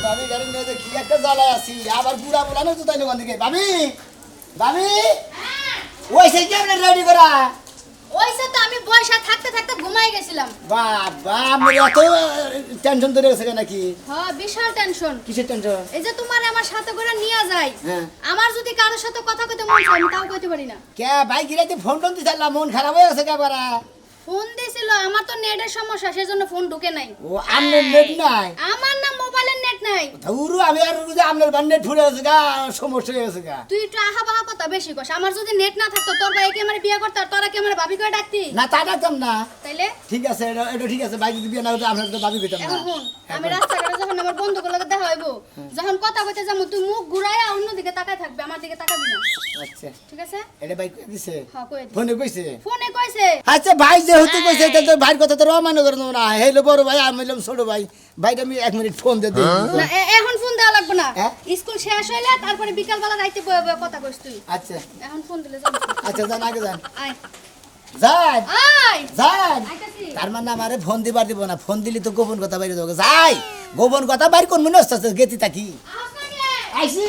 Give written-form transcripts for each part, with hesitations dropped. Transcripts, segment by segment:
ভাবি গাড়ি নিয়ে যে কি একটা জ্বালায় আছি আবার বুড়া বলা না তো তাই না দিকে ভাবি ভাবি ওই সেই কেমনে রেডি করা ওইসে তো আমি বয়সা থাকতে থাকতে ঘুমাই গেছিলাম। বাবা আমার এত টেনশন ধরে গেছে নাকি? হ্যাঁ বিশাল টেনশন। কিসের টেনশন? এই যে তোমার আমার সাথে করে নিয়ে যাই, হ্যাঁ। আমার যদি কারোর সাথে কথা কইতে মন চায় আমি তাও কইতে পারি না। কে ভাই গিরাইতে ফোন টোন দিছিলাম মন খারাপ হয়ে গেছে কে বারা? ফোন দিছিল, আমার তো নেটের সমস্যা সেজন্য ফোন ঢুকে নাই। ও আমনের নেট নাই? আমার না মোবাইলের নেট নাই। ধুরু আমি আর যে আমনের বান্নে ঠুরে গেছে গা সমস্যা হয়ে গেছে গা। তুই একটু আহা বাহা কথা বেশি কস। আমার যদি নেট না থাকতো তোর ভাই কি আমার বিয়ে করতে আর তোরা কি আমার ভাবি করে ডাকতি? না তা ডাকতাম না। তাইলে ঠিক আছে এটা ঠিক আছে ভাই যদি বিয়ে না হতো আপনার তো ভাবি কইতাম না। এখন শুন, আমি রাস্তাঘাটে যখন আমার বন্ধুগুলোর লগে দেখা হইব, যখন কথা কইতে যাবো তুই মুখ ঘুরাইয়া অন্যদিকে তাকায় থাকবে, আমার দিকে তাকাবি না। আচ্ছা ঠিক আছে? এটা ভাই কই দিছে? হ্যাঁ কই দিছি। ফোনে কইছে? ফোনে কইছে। আচ্ছা ভাই যেহেতু কইছে তাহলে তো ভাইয়ের কথা তো অমান্য করে দেবো না। হেলো বড় ভাই আমি হইলাম ছোট ভাই, ভাইটা আমি 1 মিনিট ফোন দিয়ে দিই। না এখন ফোন দেওয়া লাগবে না। হ্যাঁ? স্কুল শেষ হইলে তারপরে বিকাল বেলা রাইতে বয়ে বয়ে কথা কইস তুই। আচ্ছা এখন ফোন দিলে যাবো। আচ্ছা যান আগে যান আয় যান আয় যান। আইতাছি। তার মানে আমারে ফোন দিবার দিব না, ফোন দিলি তো গোপন কথা বাইরে দেবো। যাই গোপন কথা বাইর কোন মনে হচ্ছে গেতি থাকি আসমানে আইসি।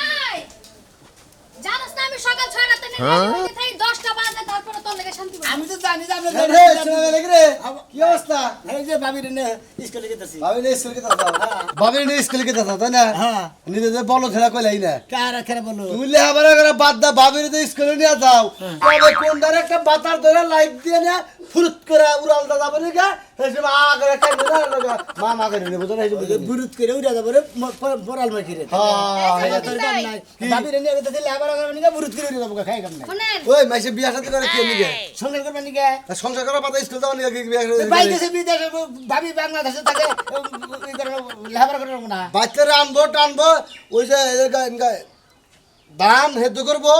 আয় জানোস না আমি সকাল 6টাতে নেমে থাই 10টা বাজে তারপরে তোর লাগে শান্তি পাই। আমি তো জানি যে আপনি রে শোনা লাগে রে কি অবস্থা এই যে ভাবির নে স্কুলে গেতেছি। ভাবি নে স্কুল কে দাও ভাবি নে স্কুল কে দাও তাই না হ্যাঁ নিজে যে বলো খেলা কইলাই না কারা কারা বলো তুমি লেহাবারা করে বাদ দাও ভাবির তো স্কুলে নিয়ে যাও তবে কোন ধারে একটা বাতার ধরে লাইট দিয়ে না ফুরুত করে উড়াল দা যাবে না এসব আগে কাই না লাগা মা করে নেব তো না বুরুত করে উড়া যাবো রে পড়াল মাই কিরে। হ্যাঁ এটা তোর কাম নাই। ভাবির নিয়ে গেতেছি লেবার করে নিয়ে বুরুত করে উড়া যাবো খাই কাম নাই। শুনেন ওই মাইসে বিয়া শাদী করে কি নিগে সংসার করবে নিকে সংসার করা পাতা স্কুল যাও নিগে বিয়া ভাই দেশে বিদেশে ভাবি বাংলাদেশে থাকে লেবার করে না। বাচ্চারা আনবো টানবো ওই যে এদের দান হেতু করবো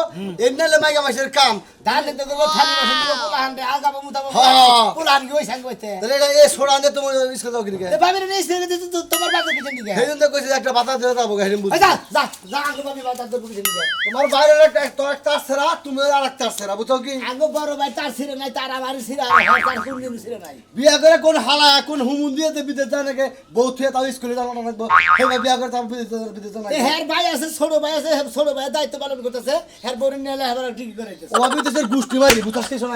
এমনি মাইগা মাসের কাম ধান দিতে দেবো খালি বসে দিব পোলাহান রে আগাবো মুতাবো হ্যাঁ। পোলাহান কি ওই সঙ্গে হইতে তাহলে এটা এ সোড়া আনতে তোমার স্কুল যাও কিনে ভাবির নিয়ে ছেড়ে দিতে তোমার বাজার পিছন দিকে সেই জন্য কইছে একটা বাতা দিয়ে যাবো গাড়ি বুঝি যা যা যা আগে ভাবি বাজার তোর পিছন দিকে তোমার বাইরের একটা তোর একটা সেরা তুমি আর একটা সেরা বুঝছো কি আগে বড় ভাই তার ছিঁড়ে নাই তার আমার ছিঁড়ে আর তার কোন দিন ছিঁড়ে নাই বিয়া করে কোন হালা কোন হুমুন দিয়ে বিদেশ যায় নাকি বউ থুয়ে তাও স্কুলে যাবো না লাগবো সেই বিয়া করে তাও বিদেশ না হের ভাই আছে ছোট ভাই আছে ছোট ভাই দায়িত্ব পালন করতেছে হের বড় নিয়ে এলে হেবার ঠিক করাইতেছে ও বিদেশের গুষ্টি মারি বুঝতে স্টেশন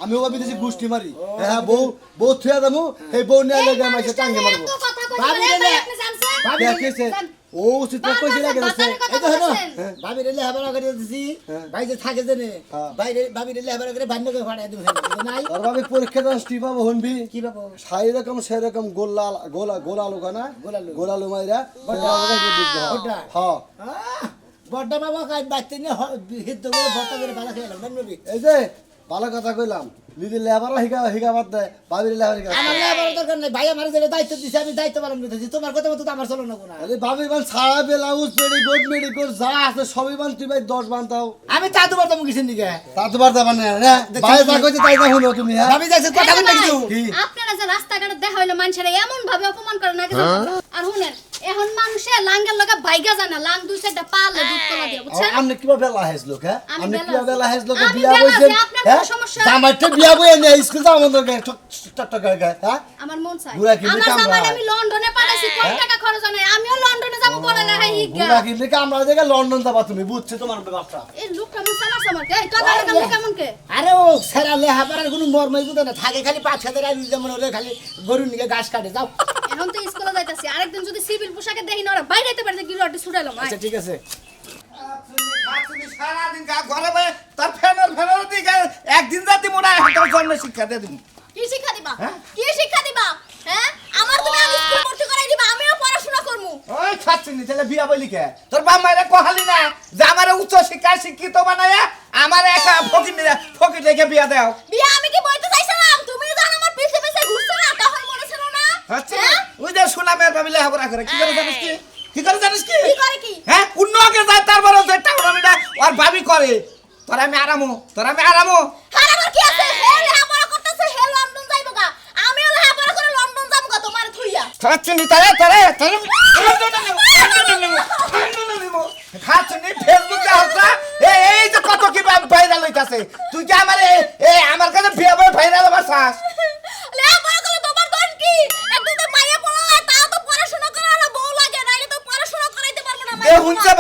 আমি ও বিদেশের গুষ্টি মারি হ্যাঁ বউ থুয়ে যাবো সেই বউ নিয়ে লাগে আমাকে টাঙ্গে মারবো ভাবি রে আপনি জানছেন? ভাবি কে কেছে ও চিত্র কইছে লাগে এই তো হলো ভাবি রেলে হেবার করে দিছি ভাই যে থাকে জেনে বাইরে ভাবি রেলে হেবার করে বান্য করে ফাড়াই দিবেন নাই আর ভাবি পরীক্ষা দাস টি পাবো হনবি কি বাবা সাই রকম সেরকম গোলালু কানা গোলালু। গোলালু মাইরা ওটা। হ্যাঁ বড়টা বাবা কাজ বাচ্চা নিয়ে হিত করে ভর্তা করে ভালো খেলাম নবী এই যে ভালো কথা কইলাম যদি লেবার হিগা বাদ দেয় ভাবির লেবার হিগা আমার লেবার দরকার নাই ভাই আমার যে দায়িত্ব দিছে আমি দায়িত্ব পালন করতেছি তোমার কথা মতো তো আমার চলো না কোনা আরে ভাবি বান সারা বেলাউজ মেডিকোট যা আছে সবই বান তুই ভাই 10 বান তাও আমি তা তোমার তো মুখিছেন দিকে তা তো বারতা বান না ভাই যা কইতে তাই না হলো তুমি হ্যাঁ ভাবি যাচ্ছে কথা বলতে কিছু কি আপনারা যে রাস্তাঘাটে দেখা হইলো মানুষের এমন ভাবে অপমান করে না কিছু আর শুনেন এখন মানুষে লাঙ্গের লগা বাইগা জানা লাং দুই সাইডটা পালে দুধ তোলা দিয়ে বুঝছেন আমনে কিভাবে লাহেজ লোক হ্যাঁ আমি আমনে বেলা কিভাবে আছি। লাহেজ লোক আমি বিয়া বেলা হইছেন আছি, আপনার হ্যাঁ কোনো সমস্যা? জামাইতে বিয়া বই এনে স্কুল যাও আমাদের টক হ্যাঁ আমার মন চাই বুড়া কি আমার কামড়ায়? জামাই আমি লন্ডনে পাঠাইছি কোটি টাকা খরচ হয় আমিও লন্ডনে যাব পড়া লেখা হিগা বুড়া কি লেখা আমরা জায়গা লন্ডন যাবা তুমি বুঝছো তোমার ব্যাপারটা এই লোকটা মন সামার সামার কে তো গাড়ি কাম কেমন কে আরে ও সেরা লেহাবার কোনো মর্মই বুঝে না থাকে খালি 5,000 আর যেমন হলে খালি গরু নিয়ে ঘাস কাটে যাও এখন তো স্কুলে যাইতাছি আরেকদিন যদি সিভিল পোশাকে দেখি না ওরা বাইরে যেতে পারে কি রটি ছুটাইলাম আচ্ছা ঠিক আছে সারাদিন ঘরে বসে তার ফ্যানের দিকে একদিন রাতে মনে হয় তোর জন্য শিক্ষা দিয়ে দিন কি শিক্ষা দিবা কি শিক্ষা দিবা হ্যাঁ আমার তুমি আগে স্কুলে ভর্তি করাই দিবা আমিও পড়াশোনা করমু ওই খাচ্ছি নি তাহলে বিয়া বলি কে তোর বাপ মায়েরা কহালি না যে আমার উচ্চ শিক্ষা শিক্ষিত বানায় আমার একা ফকির রেখে বিয়া দাও বিয়া আমি কি বইতে চাইছিলাম তুমি জান আমার পিছে পিছে ঘুরছো না তখন মনে ছিল না আচ্ছা ওই যে সুনামের ভাবি লেহাপড়া করে কি করে জানিস কি কি করে জানিস কি কি করে কি হ্যাঁ অন্য আগে যায় তারপরে যে টাউনটা আর ভাবি করে তোরা আমি আরামো আমার কি আছে হে লেহাপড়া করতেছে হে লন্ডন যাইবো গা আমিও লেহাপড়া করে লন্ডন যাবো গা তোমার থুইয়া খাচ্ছি নি তারে খাচ্ছি নি ফেসবুক হচ্ছে এই যে কত কি ভাইরাল হইতাছে তুই কি আমার কাছে বিয়া বই ভাইরাল বাসাস লেহাপড়া করলে তোমার দোষ কি একদম মাইয়া পড়া তাও তো পড়াশোনা করা হলো বউ লাগে নাইলে দেখুনছে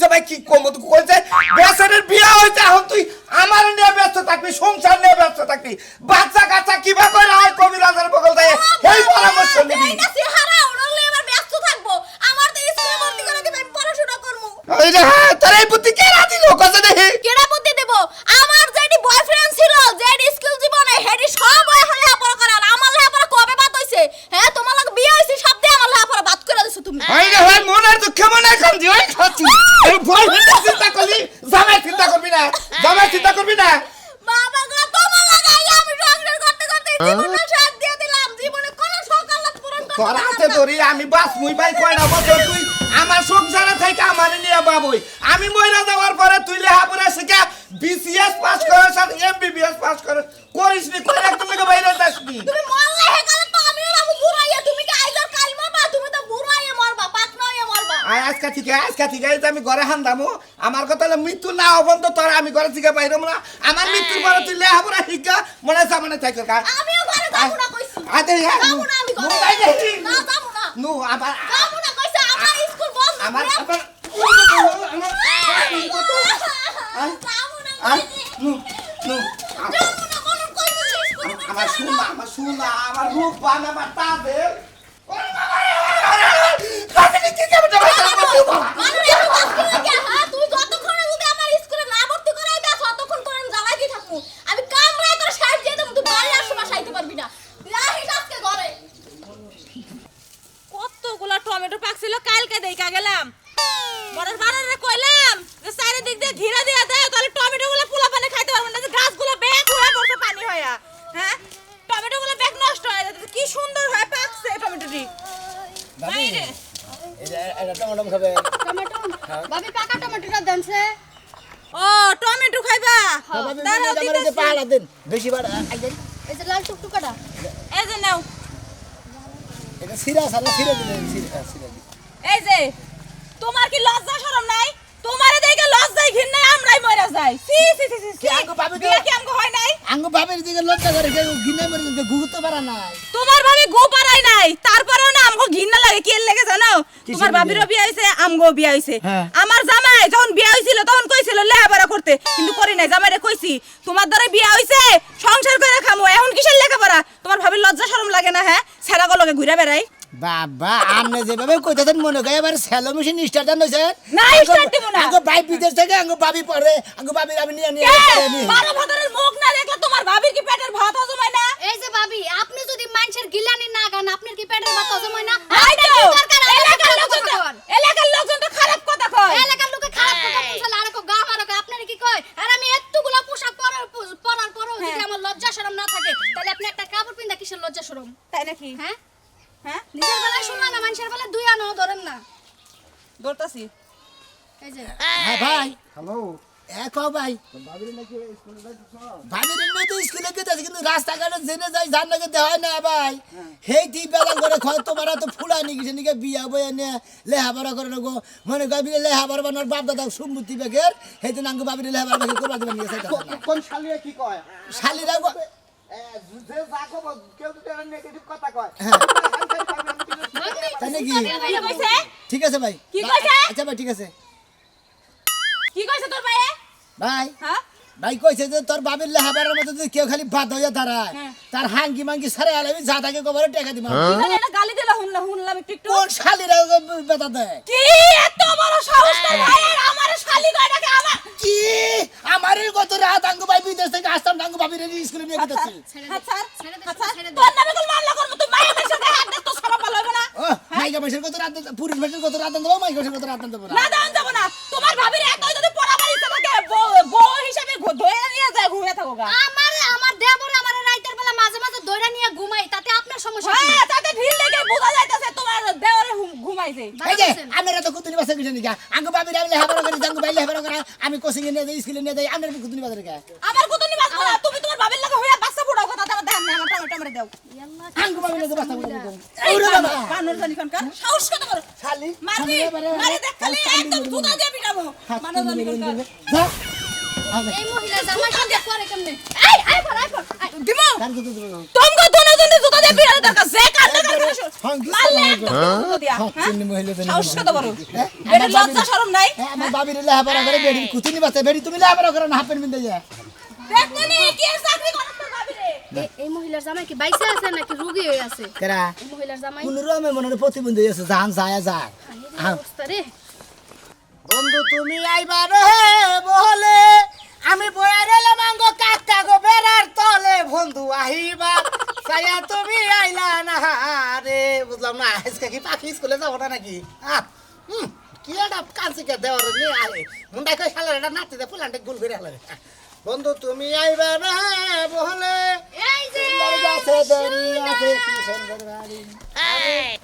ভাই কি কমো তুই কইছে বেচারের বিয়া হইছে এখন তুই আমার নিয়ে ব্যস্ত থাকবি সংসার নিয়ে ব্যস্ত থাকবি বাচ্চা কাচ্চা কিবা কইরা হয় কবিরাজের বগল যায় এই পরামর্শ নিবি এই না সিহারা ওরলে এবার ব্যস্ত থাকবো আমার তো স্কুলে ভর্তি করে দিবেন পড়াশোনা করব ওই রে হ্যাঁ তোর এই বুদ্ধি কে রাজি লোক আছে দেখি কেডা বুদ্ধি দেব আমার যেডি বয়ফ্রেন্ড ছিল যেডি স্কুল জীবনে হেডি সব ওই হলে লেখাপড়া করার আমার লেখাপড়া কবে বাদ হইছে হ্যাঁ তোমার লাগে বিয়ে হইছে সব দিয়ে আমার লেখাপড়া বাদ করে দিছো তুমি ওই রে ভাই মনের দুঃখ মনে কম দি ওই খাচ্ছি এই ভয় হইতে চিন্তা করলি জামাই চিন্তা করবি না বাবা গো তোমার লাগাই আমি সংসার করতে করতে জীবনটা সাথ দিয়ে দিলাম জীবনে কোন শখ আল্লাহ পূরণ করতে তোর হাতে ধরি আমি বাস মুই ভাই কয়না বছর তুই আমার সংসারে থেকে আমার নিয়ে বাবুই আমি মইরা যাওয়ার পরে তুই লেখাপড়া শিখা বিসিএস পাস করার সাথে এমবিবিএস পাস করিস নি কই একদম থেকে বাইরে যাসনি তুমি মরলে হে গেলে তো আমিও বাবু বুড়াইয়া তুমি কি আইজর কাল মরবা তুমি তো বুড়াইয়া মরবা পাক নইয়া মরবা আজকা ঠিক আছে আমি ঘরে হান্দামু আমার কথা হলো মৃত্যু না হবন তো তোর আমি ঘরে থেকে বাইরে না আমার মৃত্যুর পরে তুই লেখাপড়া শিখা মনে সামনে থাক কা আমিও ঘরে যাব না কইছি আদে যাবো না আমি ঘরে না যাবো না নু আবার যাবো না কইছে আমার স্কুল বন্ধ আমার যাবো না নু নু যাবো না কোন কইছে স্কুল আমার শুনা আমার রূপ বান আমার তাদের ওরে বাবা রে কাছে কি কেমন যাবে মানু এত কষ্ট লাগে হ্যাঁ তুই যতক্ষণ যদি আমার স্কুলে না ভর্তি করাই দাও ততক্ষণ করে আমি জ্বালাই দিয়ে থাকবো আমি কামড়াই তোর সাইড দিয়ে দেব তুই বাড়ি আর সময় সাইতে পারবি না রাহিস আজকে ঘরে কতগুলা টমেটো পাকছিল কালকে দেইকা গেলাম বড়র বাড়ারে কইলাম যে চারিদিক দিয়ে ঘিরা দিয়া দেয় তাহলে টমেটোগুলো পোলা পানি খাইতে পারবো না যে গাছগুলো ব্যাগ হয়ে পড়ছে পানি হইয়া হ্যাঁ টমেটোগুলো ব্যাগ নষ্ট হয়ে যাচ্ছে কি সুন্দর হয়ে পাকছে টমেটোটি বাইরে এটা টমেটো খাবে টমেটো ভাবি পাকা টমেটোটা দেনছে ও টমেটো খাইবা দাঁড়াও দিতেছি। পাহাড়া দেন বেশি বার একদম এই যে লাল টুকটুকাটা এই যে নাও এটা সিরা সারা সিরা দিলেন সিরা দিন এই যে তোমার কি লজ্জা শরম নাই তোমারে দেখে লজ্জায় ঘিন্নায় আমরাই মরে যাই সি সি সি সি কি আঙ্গো ভাবি বিয়ে কি আমগো হয় নাই আঙ্গ বাপের দিকে লজ্জা করে কেউ গিনে মরে গুরুত্ব পারা নাই তোমার ভাবি গো পারাই নাই তারপরেও না আমগো ঘিন্না লাগে কি লাগে জানো কিসের তোমার বিয়ে? ভাবিরও বিয়ে হইছে আমগো বিয়ে হইছে হ্যাঁ। আমার জামাই যখন বিয়ে হইছিল তখন কইছিল লেখাপড়া করতে কিন্তু করি নাই জামাইরে কইছি তোমার দ্বারা বিয়ে হইছে সংসার করে খামো এখন কিসের লেখাপড়া তোমার ভাবির লজ্জা শরম লাগে না হ্যাঁ ছেড়া গলকে ঘুরে বেড়াই বাবা আমনে যেভাবে কইতাছেন মনে করে এবার সেলো মেশিন স্টার্ট দেন হইছে না, start দিব না। আঙ্গ ভাই বিদেশ থেকে আঙ্গ ভাবি পড়ে আঙ্গ ভাবি আমি নিয়ে নিয়ে কে? বারো ভাতারের মুখ না দেখলে তোমার ভাবির কি পেটের ভাত হজম হয় না এই যে ভাবি আপনি যদি মানুষের গিলানি না গান আপনার কি পেটের ভাত হজম হয় না এই তো, আপনার কি দরকার এলাকার লোকজন তো- এলাকার লোকজন তো খারাপ কথা কয় এলাকার লোকে খারাপ কথা বলছে আর কো গা মারো আপনার কি কয় আর আমি এতগুলা পোশাক পরার পরও যদি হ্যাঁ। আমার লজ্জা শরম না থাকে তাহলে আপনি একটা কাপড় পিন্দা কিসের লজ্জা শরম তাই নাকি হ্যাঁ হ্যাঁ নিজের বেলায় শুনলা না মানুষের বেলায় দুই আনো ধরেন না দৌড়তাছি এই যে হ্যাঁ ভাই হ্যালো এক ভাই ভাবির নাকি স্কুলে যাইতেছ ভাবির এমনি তো স্কুলে গেছে কিন্তু রাস্তাঘাটে জেনে যাই জান নাকি দেওয়া না ভাই হেই টি বেলা করে খয় তোমার তো ফুলানি গেছে নিকে বিয়া বয়ে নে লেহাপড়া করে রাখো মনে কবি লেহাপড়া বানার বাপ দাদা সম্মতি বেগের সেই জন্য আঙ্গ ভাবির লেহাপড়া বেগে করবা দেবেন নিয়ে সেটা কোন শালিয়া কি কয় শালিরা যে যা কব কেউ তো এর নেগেটিভ কথা কয় হ্যাঁ তাই নাকি কি কইছে ঠিক আছে ভাই কি কইছে? আচ্ছা ভাই ঠিক আছে কি কইছে তোর ভাইয়ে ভাই হ্যাঁ ভাই কইছে যে তোর বাবির লেহাপড়ার মতো যদি কেউ খালি বাদ হইয়া দাঁড়ায় হ্যাঁ। তার হাঙ্গি মাঙ্গি সারে আলামি যা তাকে কবরে টাকা দিবা এখানে একটা গালি দিলা শুনলাম একটু একটু কোন শালিরা বেতা দেয় কি এত বড় সাহস তোর ভাইয়ের আমার শালি কয়টাকে আমার কি আমারই কত রাত আঙ্গু ভাই বিদেশ থেকে আসতাম আঙ্গু ভাবির স্কুলে নিয়ে গেছি আচ্ছা ছেড়ে দে, আচ্ছা ছেড়ে দে। তোর নামে কোন মামলা করব তুই মায়ের মেশে দেখ হাত দে তো সারা ভালো হবে না ও মাইকা মেশের কত রাত পুরুষ মেশের কত রাত দেবো মাইকা মেশের কত রাত দেবো না দান যাব না তোমার ভাবির এতই যদি পড়াবার ইচ্ছা থাকে বউ হিসেবে ধরে নিয়ে যায় ঘুরে থাকো গা আমার দেবর আমার রাইতের বেলা মাঝে মাঝে দইরা নিয়ে ঘুমাই তাতে আপনার সমস্যা কি হ্যাঁ তাতে ঢিল লেগে বোঝা যাইতেছে তোমার দেওরে ঘুমাইছে এই যে আমরা তো কুতুনি বাসা কিছু নিকা আঙ্গু ভাবির আমি লেহাপড়া করি আঙ্গু ভাই লেহাপড়া করা আমি কোচিং এ নিয়ে যাই স্কুলে নিয়ে যাই আমরা কুতুনি বাজারে গে আমার কুতুনি বাস বলা তুমি তোমার ভাবির লাগে হইয়া বাচ্চা ফুড়াও কথা আমার দেন না আমার টমেটো আমারে দাও আঙ্গু ভাবির লাগে বাসা করে দিতাম এই ওরে বাবা কানুর জানি কোনকার সাহস কত বড় শালি মারবি মারে দেখ খালি একদম জুতা দিয়ে পিটাবো মানুষ জানি কোনকার যা এই মহিলা জামাই সাথে করে কেমনে এই আই পর দিমু কার জুতো দিব না তোমগো দুজনে জুতা দিয়ে বিড়ালে দরকার যে কান্দা কান্দা হ্যাঁ, মারলে একদম জুতা দিয়া হ্যাঁ, হ্যাঁ চিনি মহিলা তো সাহস কত বড় হ্যাঁ? এটা লজ্জা শরম নাই আমার বাবির লেহাপড়া করে বেড়ি কুতুনি বাচ্চা বেড়ি তুমি লেহাপড়া করে না হাফ প্যান্ট পিনতে যা দেখনি কি আর চাকরি করছ ভাবি রে এই মহিলার জামাই কি বাইসে আছে নাকি রোগী হয়ে আছে কেরা এই মহিলার জামাই কোন রমে মনে প্রতিবন্ধী আছে জান যায় যাক অবস্থা রে বন্ধু তুমি আইবা রে বলে আমি বয়া রেলাম আঙ্গ কাকা গো বেড়ার তলে বন্ধু আহিবা সায়া তুমি আইলা না রে বুঝলাম না আজকে কি পাখি স্কুলে যাবো না নাকি কি একটা কাঁচি কে দেওয়ার নিয়ে আয় মুন্ডাই কই শালার এটা নাচতে ফুলান্টে গুল ফিরে হালারে বন্ধু তুমি আইবা না বলে এই যে আছে দেরি আছে কি সুন্দর বাড়ি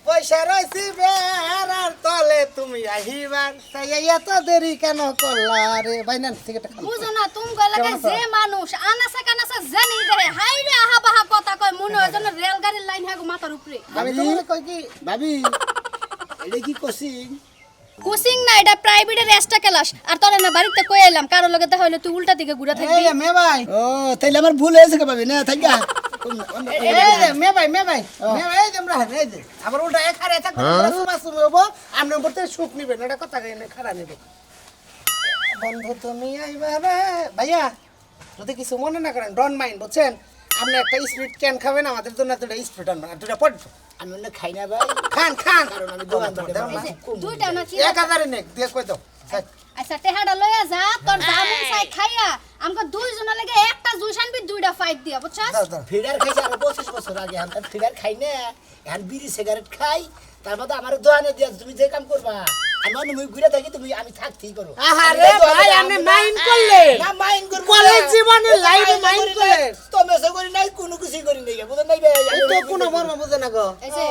পয়সা রইছি বেড়ার তলে তুমি আহিবার সাইয়া তো দেরি কেন করলা রে বাইনান টিকেট খালি বুঝো না তুমি গলাকে যে মানুষ আনাসা কানাসা জানি রে হাই রে আহা বাহা কথা কয় মনে হয় যেন রেলগাড়ির লাইন হাগো মাথার উপরে আমি তোমারে কই কি ভাবি এটা কি কোচিং কোচিং না এটা প্রাইভেটের এক্সট্রা ক্লাস আর তোরা না বাড়িতে কই এলাম কারো লগে দেখা হইলো তুই উল্টা দিকে ঘুরে থাকবি মে ভাই ও তাইলে আমার ভুল হয়েছে কে ভাবি না থাকা মে ভাই এই যে আমরা এই যে আবার ওটা এখানে থাকবে সুমা সুমা হবো আমরা উপর থেকে সুখ নিবেন এটা কথা কইনে খাড়া নিবে বন্ধু তুমি আইবা রে ভাইয়া যদি কিছু মনে না করেন ডোন্ট মাইন্ড বুঝছেন আপনি একটা স্পিড ক্যান খাবেন আমাদের জন্য দুটো স্পিড আনবেন আর দুটো পড় আমি না খাই না ভাই খান খান কারণ আমি দোকানদার দুইটা না কি 1000 নে দিয়ে কই দাও আচ্ছা টেহাডা লইয়া যা তোর জামু চাই খাইয়া আমগো দুইজনের লাগে একটা জুস আনবি দুইটা ফাইট দিয়া বুঝছস দাও দাও ফিডার খাইছে আর 25 বছর আগে আমি ফিডার খাই না এখন বিড়ি সিগারেট খাই তার মধ্যে আমার দোকানে দিয়া তুমি যে কাম করবা আমি অন্য মুই ঘুরে থাকি তুমি আমি থাকতেই করো আহারে ভাই আপনি মাইন্ড করলেন না মাইন্ড করব কলেজ জীবনে লাইফে মাইন্ড করলেন তো মেসে করি নাই কোনো কিছু করি নাই বুঝেন নাই ভাই এই তো কোনো মর্ম বুঝে না গো এই যে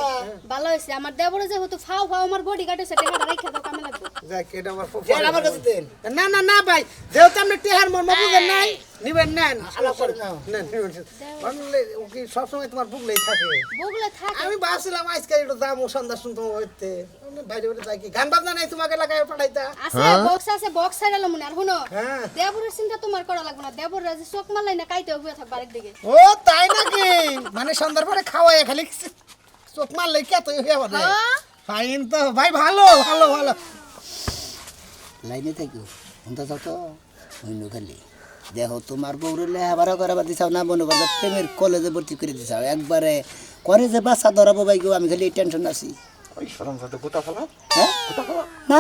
ভালো হইছে আমার দেবরে যে হতো ফাও ফাও আমার বডি গার্ড হইছে টেহাডা রাইখা দাও কামে লাগবে যাক এটা আমার খুব ফের আমার কাছে দেন না না না ভাই যেহেতু আপনি টেহার মর্ম বুঝেন নাই নিবেন নেন আলাপ করে নাও। নেন বানলে ও কি সব সময় তোমার বুকলেই থাকে বগলে থাক আমি ভাবছিলাম আজকে একটু দাম ও সন্ধ্যা শুনতে হইতে বাইরে বাইরে যাই কি গান বাজনা নাই তোমাকে লাগায় পাঠাইতা আছে বক্স ছাড়ালো মনে আর হুনো হ্যাঁ দেবরের চিন্তা তোমার করা লাগবে না দেবর রাজি চোখ মারলাই না কাইতে হইয়া থাকবা আরেক দিকে ও তাই নাকি মানে সন্ধ্যার পরে খাওয়াই খালি চোখ মারলে কে তো হয়ে বলে হ্যাঁ ফাইন তো ভাই ভালো ভালো ভালো লাইনে থাকি অন্তত তো হইনো খালি দেখো তোমার বউরে লেহাবারা করাবার দিছাও না মনে করবে প্রেমের কলেজে ভর্তি করে দিছাও একবারে করে যে বাচ্চা ধরাবো ভাই আমি খালি টেনশন আছি ওই শরম সাথে কোথা ফেলা হ্যাঁ না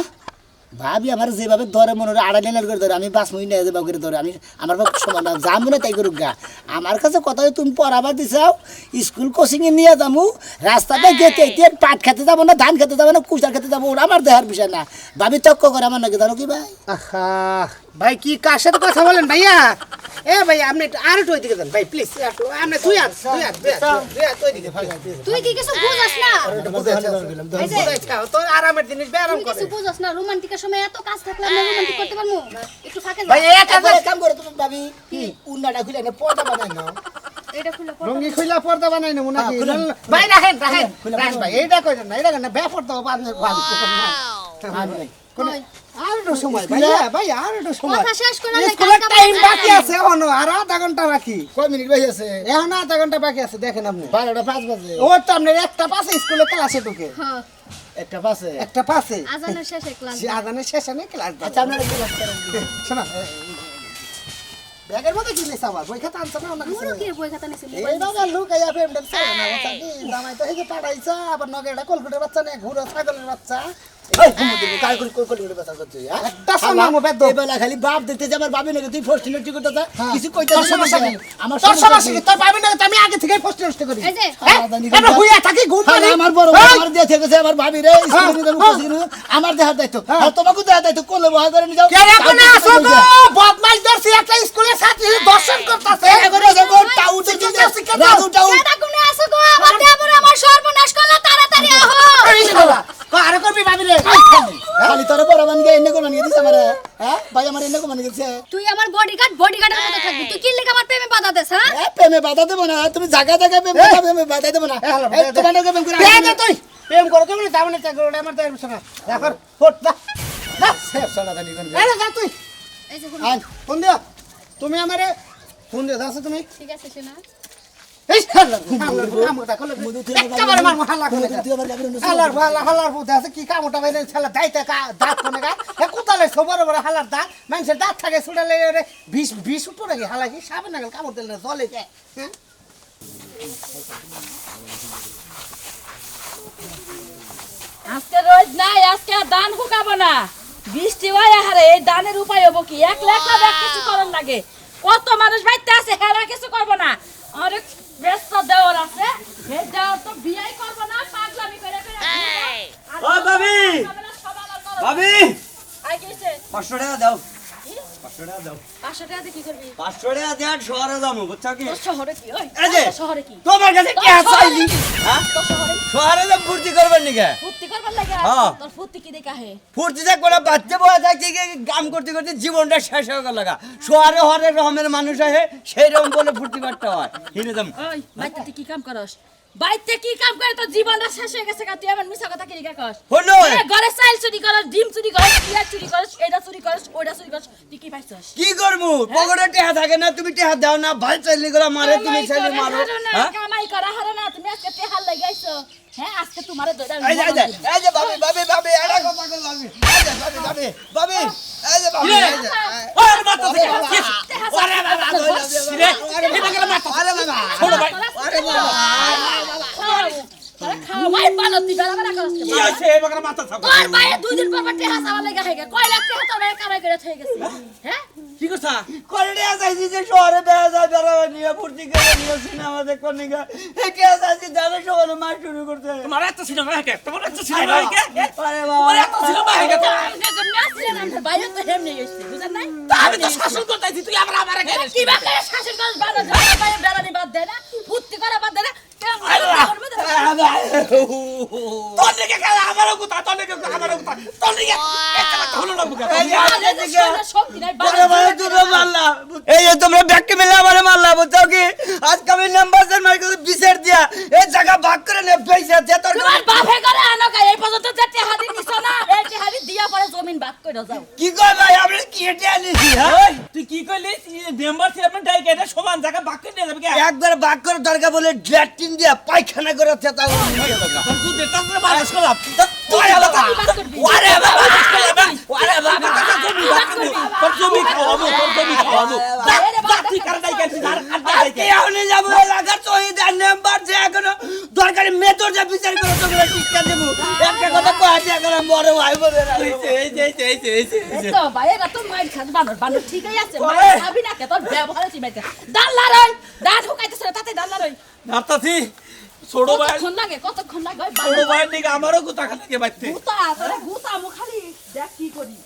ভাবি আমার যেভাবে ধরে মনে হয় আড়াই লাইন করে ধরে আমি বাস মই না যেভাবে করে ধরে আমি আমার বাপ সমান যাবো না তাই করুক গা আমার কাছে কথা তুমি পড়াবার দিছাও স্কুল কোচিংয়ে নিয়ে যাবো রাস্তাতে গেতে পাট খেতে যাবো না ধান খেতে যাবো না কুচার খেতে যাবো ওরা আমার দেহার বিষয় না ভাবি তক্ক করে আমার নাকি জানো কি ভাই আহা ভাই কি কার সাথে কথা বলেন ভাইয়া এ ভাই আপনি আর একটু ওইদিকে যান ভাই প্লিজ আপনি তুই আর ওইদিকে তুই কি কিছু বুঝাস না এই যে তো আরামের জিনিস ব্যায়াম তুই করে কিছু বুঝাস না রোমান্টিকের সময় এত কাজ থাকলে আমরা রোমান্টিক করতে পারবো একটু ফাঁকে ভাই যা এক হাজার কাম করে তুমি ভাবি উন্নাটা খুলে না পর্দা বানাই নাও এটা খুলে পড় রঙি খুইলা পর্দা বানাই না নাকি খুলেন। ভাই রাখেন রাখেন খুলেন, রাখেন ভাই এইটা কইছেন না এটা না বে পর্দা বানাই কই আর একটু সময় ভাইয়া ভাই আর একটু সময় কথা শেষ করে না স্কুলের টাইম বাকি আছে এখনো আর আধা ঘন্টা বাকি কয় মিনিট বাকি আছে এখন আধা ঘন্টা বাকি আছে দেখেন আপনি 12:05 বাজে ও তো আপনার একটা পাশে স্কুলে ক্লাসে ঢুকে হ্যাঁ একটা পাশে একটা পাশে আজানের শেষে ক্লাস সে আদানের শেষে নেই ক্লাস আচ্ছা আপনারা কি ক্লাস করেন শোনা ব্যাগের মধ্যে কি নিস আবার বই খাতা আনছ না ওনা কাছে পুরো কি বই খাতা নিছে এই বাবা লোক এই আপে এমডম সাইড না বাচ্চা কি জামাই তো এই যে পাঠাইছা আবার নগে এটা কলকুটের বাচ্চা নে ঘুরে ছাগলের বাচ্চা এই ঘুমোতে কাল করে কল করে বাসা করতে হ্যাঁ একটা সময় মো বেদ এই বেলা খালি বাপ দেখতে যে আমার বাপে নাকি তুই ফার্স্ট ইউনিট করতে যা কিছু কইতে তোর সমস্যা কি আমার তোর সমস্যা কি তোর পাবি না তো আমি আগে থেকে ফার্স্ট ইউজ করি এই যে আমরা হুইয়া থাকি ঘুম পারি আমার বড় আমার দিয়ে থেকেছে আমার ভাবি রে স্কুলে নিয়ে যাবো আমার দেহার দায়িত্ব আর তোমাকে দেহার দায়িত্ব কোলে বহা করে নিয়ে যাও কে এখন আসো গো বদমাইশ ধরছি একটা স্কুলের ছাত্রী দর্শন করতেছে করে যাবো টাউ দেখি রাজু টাউ এটা কোনে আসো গো আমার দেবর আমার সর্বনাশ করলা তাড়াতাড়ি আহো আরে করবি ভাবি রে খালি তোর বড় মান গিয়ে এনে করে মানিয়ে দিছ আমার হ্যাঁ ভাই আমার এনে করে মানিয়ে দিছে তুই আমার বডিগার্ডের মতো থাকবি তুই কি লিখে আমার প্রেমে বাধা দেস হ্যাঁ এ প্রেমে বাধা দেব না তুমি জায়গা জায়গায় প্রেমে বাধা দেব না এই তোমার নাকি প্রেম করে দে তুই প্রেম করো তুমি যাবনে চাই করো আমার তাই শোনা দেখো ফট দা না সেফ সালা খালি করে আরে যা তুই এই যে আয় ফোন দিও তুমি আমারে ফোন দিও যাচ্ছ তুমি ঠিক আছে শোনা এই শালা কামটা করলে মধু তুই একেবারে মারমু হাল্লা করে তুই আমার বাবির অনুসরণ হালার বুদ্ধি আছে কি কামটা বাইরে শালা দাইতে দাঁত কোনে গা এ কোতালে সবার বড় হালার দাঁত মানুষের দাঁত থাকে ছুটালে রে 20 উঠো নাকি হালা কি সাবে না কামড় দিলে জলে যায় হ্যাঁ আজকে রোজ নাই আজকে আর ধান শুকাবো না বৃষ্টি হয় হারে এই ধানের উপায় হবো কি এক লাখ কিছু করার লাগে কত মানুষ বাইতে আছে হেরা কিছু করবো না অনেক ব্যস্ত দেওয়ার আছে এই দেওয়ার তো বিয়াই করবো না পাগলামি করে করে ও ভাবি ভাবি আই গেছে 500 টাকা দাও 500 টাকা দাও 500 টাকা দিয়ে কি করবি 500 টাকা দেওয়ার শহরে যাবো বুঝছো কি তোর শহরে কি ওই এই যে তোর শহরে কি তোমার কাছে কি আছে আইলি হ্যাঁ তোর শহরে শহরে যাম ফুর্তি করবেন নিকে ফুর্তি করবার লাগে হ্যাঁ। তোর ফুর্তি কি দেখা হে ফুর্তিতে করে বাচ্চা বয়া থাকে কি কাম করতে করতে জীবনটা শেষ হয়ে গেল লাগা শহরে হরে রকমের মানুষ আহে সেই রকম বলে ফুর্তি করতে হয় হিনে যাম ওই বাইতে তুই কি কাম করস বাইতে কি কাম করে তোর জীবনটা শেষ হয়ে গেছে তুই আমার মিছা কথা কি লিখা কস হলো ঘরে চাইল চুরি করস ডিম চুরি করস পিয়া চুরি করস এটা চুরি করস ওইটা চুরি করস তুই কি পাইছস কি করমু পকেটে টেহা থাকে না তুমি টেহা দাও না ভাল চাইলি করে মারে তুমি চাইলি মারো হ্যাঁ কামাই করা হারো না তুমি আজকে তেহাল লাগাইছো হ্যাঁ আজকে তোমারে দইরা এই যে ভাবি এটা কথা কই ভাবি এই যে ভাবি এই যে ভাবি এই যে ওরে মাথা থেকে আরে বাবা রে এটা গেল মাথা আরে বাবা ছোট ভাই আরে বাবা খাওয়াই ভালো তুই বেলা বেলা করস কি আছে এই বাগলা মাথা থাকো তোর ভাইয়ে 2 দিন পর টেহা চাওয়া লাগা হয়ে গেছে কয় লাখ টাকা তোর ভাই কামাই করে থেকে গেছে হ্যাঁ কি করছা কোনটা যাইছি যে শহরে বেয়া যায় বেড়াবে নিয়ে ফুর্তি করে নিয়ে সিনেমা দেখো নিগা এটা যাইছি দাদা সকালে মাস শুরু করতে তোমার এত সিনেমা হেকে তোমার এত সিনেমা হেকে আরে তোমার এত বাবা সিনেমা হেকে বাইরে তো হেমনে গেছে বুঝছেন নাই আমি তো শাসন করতেছি তুই আবার আমারে গেলে কি বা করে শাসন করস বাবা জানা বাইরে বেড়ানি বাদ দে না ফুর্তি করা বাদ দে না তোর দিকে গেল আমারও কথা তোর দিকে আমারও কথা তোর দিকে একটা কথা হলো না বুকা এই যে তোমরা ব্যাগকে মিলে আমারে মারলা বুঝছো কি আজকে আমি নাম্বার মার করে বিচার দিয়া এই জায়গা ভাগ করে নে পয়সা দে তোর তোমার বাপে করে আনো কা এই পর্যন্ত যে টেহাদি নিছো না এই টেহাদি দিয়া পরে জমিন ভাগ করে যাও কি কই ভাই আপনি কি হেঁটে আনিছি হ্যাঁ ওই তুই কি কইলি মেম্বার চেয়ারম্যান ডাইকে এটা সমান জায়গা বাক্য নিয়ে যাবে কি একবার ভাগ করে দরকার বলে ল্যাট্রিন দিয়া পায়খানা করে চেতা নিয়ে যাবে তোর তুই দেতা করে মানুষ করলাম ওরে বাবা ওরে বাবা ওরে বাবা তোর জমি খাওয়াবো তুই কার ডাইকে আর আজকে আমি যাবো এলাকার শহীদের নাম্বার যে এখনো দরকারি মেতর যা বিচার করে তোমরা টিকা দেবো একটা কথা কয়া দিয়ে এখন বড় ভাই বলে এই তো বাইরে তো মাইর খাস বানর ঠিকই আছে মাইর খাবি না কে তোর ব্যবহার চিমাইতে দাল্লা রই দাঁত হুকাইতেছ তাতে দাল্লা রই নাতাছি ছোট ভাই কতক্ষণ লাগে ওই ছোট ভাই নিকে আমারও গুতা খাতে বাইতে গুতা আরে গুতা মু খালি দেখ কি করি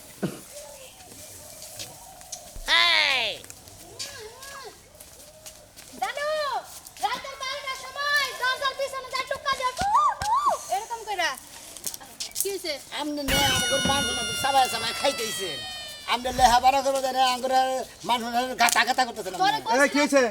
দাদু রাতের 12টার সময় দরজার পিছনে যা টুকা দাও এরকম কইরা কি হইছে আমনে নে আমগর মানুষ সবাই সবাই খাইতেছেন আমনে লেহা বাড়া করে দেন আমগর মানুষ গাতা গাতা করতেছেন এই কি হইছে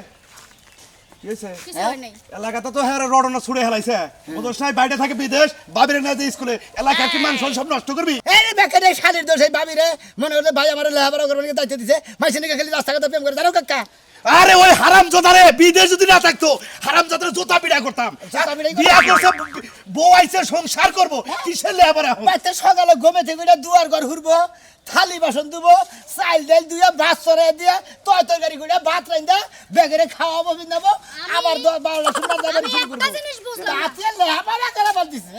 কি হইছে কিছু হয় নাই এলাকাতে তো হ্যাঁ রডনা ছুড়ে হেলাইছে ওদের সাই বাইরে থাকে বিদেশ বাবিরে না যে স্কুলে এলাকা কি মান সব নষ্ট করবি এই বেকারে শালির দোষ এই বাবিরে মনে হলো ভাই আমার লেহা বাড়া করবার দায়িত্ব দিছে মাইসিনিকে খালি রাস্তা কথা প্রেম করে জানো কাকা আরে ওই হারাম জোতারে বিদেশ যদি না থাকতো হারাম জোতারে জোতা পিড়া করতাম জোতা পিড়াই করতাম। বিয়া করছে বউ আইছে সংসার করব কিসের লেবার এখন বাচ্চা সকালে ঘুমে থেকে দুয়ার ঘর ঘুরবো থালি বাসন দেবো চাইল ডাইল দুইয়া ভাত চড়াই দিয়া তরকারি করে ভাত রাইন্দা বেগেরে খাওয়াবো বিন্দাবো আবার 12টা সুন্দর আমি একটা জিনিস বুঝলাম না। রাতে লেহাপড়া করে বল দিছে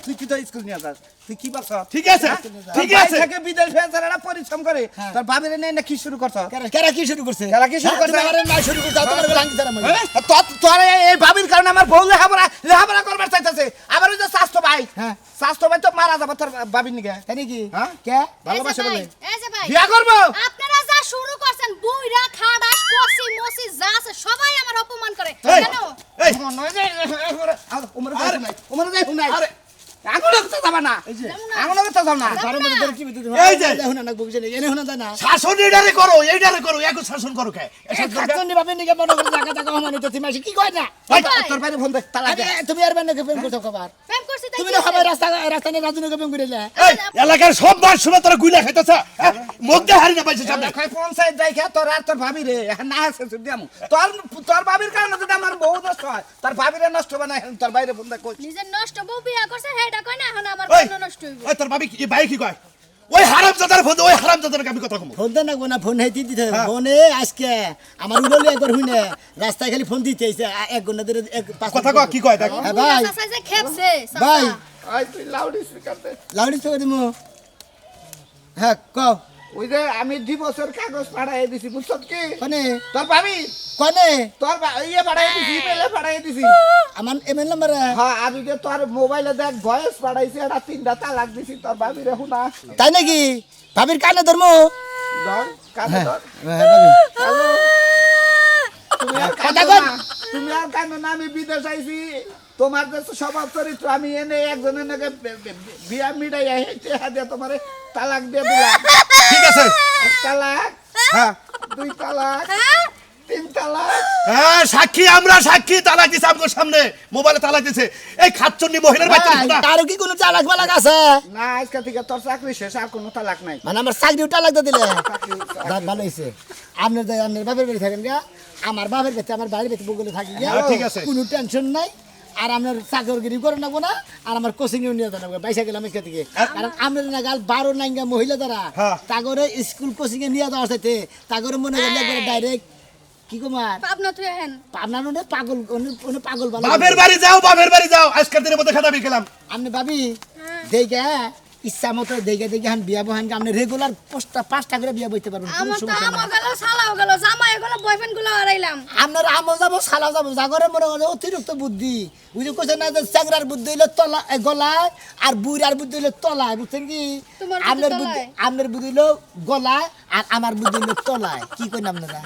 তুই কি তো স্কুল নিয়ে যাস তুই কি বলছ ঠিক আছে ঠিক আছে থেকে বিদেশ ফেসারা পরিশ্রম করে তোর বাবিরে নেই না কি শুরু করছ কেরা কি শুরু করছে কেরা কি শুরু করছে? আমার না শুরু করছে তোমার ভাঙি তারা মই তোর এই বাবির কারণে আমার বউ লেহাপড়া করবার চাইতেছে আবার ওই যে স্বাস্থ্য ভাই হ্যাঁ। স্বাস্থ্য ভাই তো মারা যাবে তোর বাবির নিকে তাই নাকি হ্যাঁ? কে ভালোবাসে বলে এই যে ভাই বিয়া করবো আপনারা যা শুরু করছেন বুইরা খাড়াস কসি মসি যা আছে সবাই আমার অপমান করে এই, জানো এই উমর যাই হুনাই আঙুলে তো যাবা না আঙুলে তো যাব না ঘরের মধ্যে ধরে কি বিদ্যুৎ এই যে। হুনা না বুঝে নেই এনে হুনা যায় না শাসন এইটারে করো একটু শাসন করো কে এসব করবে? খাতন নিবাবে নিকে মনে করে জায়গা জায়গা হমানি তো তুমি কি কয় না তোর বাইরে ফোন দে তালা দে তুমি আর বান্না কে প্রেম করছো কবার প্রেম করছি তুমি না সবাই রাস্তা রাস্তা নিয়ে রাজনীতি করে গেলে এই এলাকার সব বার শুনে তোরা গুইলা খাইতেছ মুখ দিয়ে হারি না পাইছে সামনে খাই পঞ্চায়েত যাই খা তোর আর তোর ভাবি রে না আছে দিয়াম তোর ভাবির কারণে যদি আমার বউ নষ্ট হয় তোর ভাবিরে নষ্ট হবে না তোর বাইরে বন্ধা কই নিজের নষ্ট বউ বিয়া করছে হেডা কই না এখন আমার ওই বন্ধ নষ্ট হইব ওই তোর ভাবি কি ভাই কি কয় ওই হারামজাদার ফোন ওই হারামজাদার আমি কথা কম ফোন দেন না না ফোন হেঁটে দিতে হবে ফোনে আজকে আমার উললি একবার হুইনে রাস্তায় খালি ফোন দিতে এসে 1 ঘন্টা ধরে কথা কয় কি কয় দেখ হ্যাঁ ভাই চাচা যে খেপছে ভাই আই তুই লাউড স্পিকার দে লাউডি তো দিমু হ্যাঁ কও ওই যে আমি ডিভোর্সের কাগজ পাঠাই দিছি বুঝছত কি কোনে তোর ভাবি কোনে তোর ইয়ে পাঠাই দিছি ইমেলে পাঠাই দিছি আমার এমএল নাম্বার হ্যাঁ আর ওই যে তোর মোবাইলে দেখ ভয়েস পাঠাইছি এটা 3টা তালাক দিছি তোর ভাবিরে হুনা তাই নাকি ভাবির কানে ধর্ম ধর কানে ধর হ্যাঁ ভাবি হ্যালো তুমি আর কথা কাঁদো কন। না। তুমি আর কাঁদো না, আমি বিদেশ আইছি তোমার যে স্বভাব চরিত্র আমি এনে একজনের নাকি বিয়া মিটাইয়া হেঁটে হাতে তোমার তালাক দিয়ে দিলাম ঠিক আছে 1 তালাক হ্যাঁ 2 তালাক 3 তালাক হ্যাঁ সাক্ষী আমরা সাক্ষী তালাক দিছে আমগো সামনে মোবাইলে তালাক দিছে এই খাচ্চন্নি মহিলার বাচ্চা ভাই, তারও কি কোনো চালাক মালাক আছে না আজকে থেকে তোর চাকরি শেষ আর কোনো তালাক নাই মানে আমার চাকরি টালাক দিয়ে দিলে যাক, ভালো হয়েছে আপনার যে আপনার বাপের বাড়ি থাকেন গা আমার বাপের বাড়িতে আমার বাড়ির বাড়িতে বগুলে থাকি গিয়া হ্যাঁ, ঠিক আছে। কোনো টেনশন নাই আর আপনার চাকরগিরি করে নেবো না আর আমার কোচিং এ নিয়ে যাবো বাইসা গেলাম এখান থেকে কারণ আপনার নাগাল 12 নাইঙ্গা মহিলা দ্বারা হ্যাঁ। তাগরে স্কুল কোচিং এ নিয়ে যাওয়ার সাথে তাগরে মনে গেলে একবারে ডাইরেক্ট কি কুমার পাবনা তুই হেন আপনার মনে পাগল উনি পাগল ভালো বাপের বাড়ি যাও আজকের দিনের মধ্যে খাতা বিকেলাম আপনি ভাবি দেখে ইচ্ছা মতো দেখে দেখে আমি বিয়া বহান আপনি রেগুলার 5টা করে বিয়া বইতে পারবেন কোনো আমার তো সমস্যা আমও নাই। গেল সালাও গেল জামাই গেল বয়ফ্রেন্ড গুলো হারাইলাম আপনার আমও যাবো সালাও যাবো জাগরে মনে হয় অতিরিক্ত বুদ্ধি বুঝে কোথায় না যে চ্যাংরার বুদ্ধি হইলে তলা গলায় আর বুড়ার বুদ্ধি হইলে তলায় বুঝছেন কি তোমার বুদ্ধি আপনার বুদ্ধি তলায়? আপনার বুদ্ধি হইলো গলায় আর আমার বুদ্ধি হইলো তলায় কি করেন আপনারা